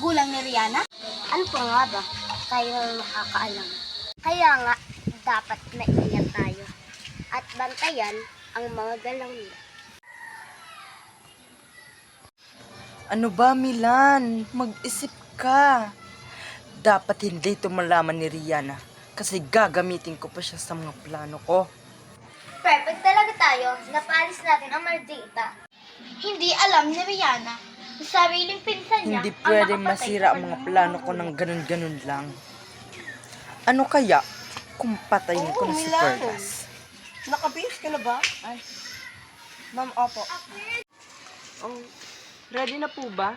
magulang ni Rihanna? Ano pa nga ba? Tayo ang nakakaalam. Kaya nga, dapat maingat tayo. At bantayan ang mga galaw nila. Ano ba, Milan? Mag-isip ka. Dapat hindi ito malaman ni Rihanna kasi gagamitin ko pa siya sa mga plano ko. Perfect talaga tayo. Napaalis natin ang Mardita. Hindi alam ni Rihanna na sariling pinsan niya Hindi ang pwede nakapatay masira sa ang mga kanyang plano ko magulang. ng ganun-ganun lang. Ano kaya kung patayin ko na si Milan. Perlas? Nakabihis ka na ba? Ay. Ma'am, opo. Oh, ready na po ba?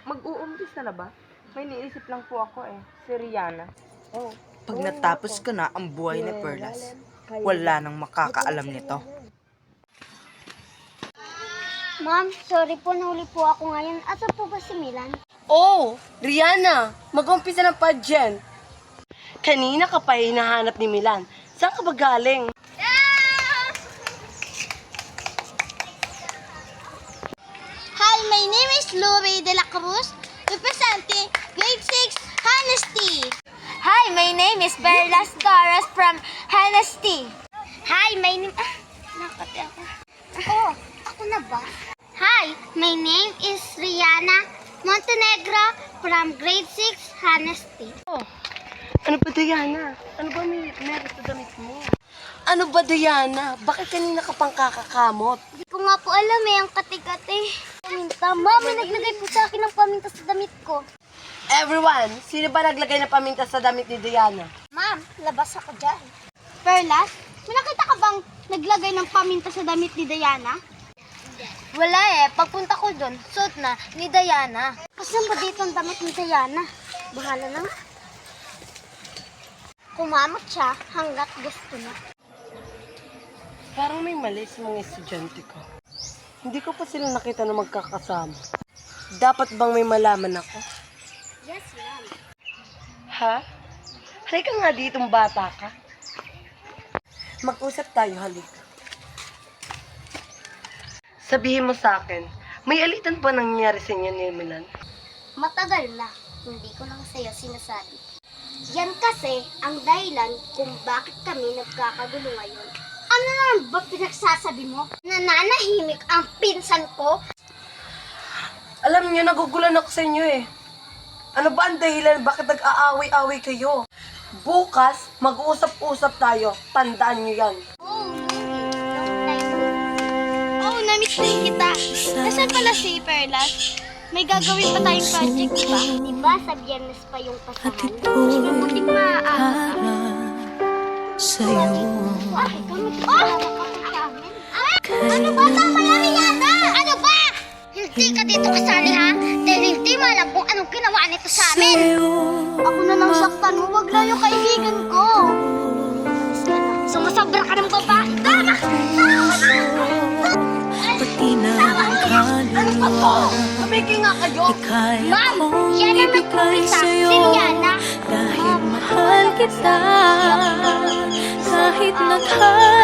Mag-uumpisa na ba? May niisip lang po ako si Rihanna. Oh. Pag natapos ko na ang buhay ni Perlas, wala nang makakaalam nito. Ma'am, sorry po, nahuli po ako ngayon. Asa po ba si Milan? Oh, Rihanna, mag-umpisa na pa dyan. Kanina ka pa hinahanap ni Milan. Saan ka ba galing? Hi, my name is Louie de la Cruz, representing Grade 6 Honesty. Hi, my name is Perlas Torres from Honesty. Hi, my name... nakati ako. Oh, ako na ba? Hi, my name is Rihanna Montenegro from Grade 6 Honesty. Oh, ano ba, Diana? Ano ba meron sa damit mo? Ano ba, Diana? Bakit kanina ka pang kakakamot? Hindi ko nga po alam ang kati-kati. Paminta. Ma'am, may naglagay po sa akin ng paminta sa damit ko. Everyone, sino ba naglagay ng paminta sa damit ni Diana? Ma'am, labas ako dyan. Perlas, may nakita ka bang naglagay ng paminta sa damit ni Diana? Wala pagpunta ko doon, suot na ni Diana. Kasan ba dito ang damit ni Diana? Bahala na nga. Kumamot siya hanggat gusto niya. Parang may mali sa mga estudyante ko. Hindi ko pa sila nakita na magkakasama. Dapat bang may malaman ako? Yes, ma'am. Ha? Halika nga ditong bata ka. Mag-usap tayo, halika. Sabihin mo sa akin, may alitan pa nangyayari sa inyo ni Milan? Matagal na, hindi ko lang sa'yo sinasabi. Yan kasi ang dahilan kung bakit kami nagkakagulo ngayon. Ano naman ba pinagsasabi mo? Nananahimik ang pinsan ko? Alam niyo, nagugulan ako sa inyo Ano ba ang dahilan bakit nag-aaway-away kayo? Bukas, mag-uusap-usap tayo. Tandaan niyo yan. Oh, long time. Oh, na-miss din kita. Nasaan pala si Perlas? May gagawin pa tayong project, di ba? Diba sa Biyernes pa yung pasahan? Buting maaga. Bakit kami nakakapagkamin? Ano ba? Tama yan, Rihanna! Ano ba? Hindi ka dito kasali, ha? Dahil hindi mo alam kung anong ginawa nito sa amin. Ako na lang saktan mo, wag na yung kaibigan ko. Sumasobra ka ng babae. Tama! Ano ba to? Tumigil nga kayo. Ma'am, yan ang nagpupisa si Rihanna. Dahil mahal kita kahit naghahanap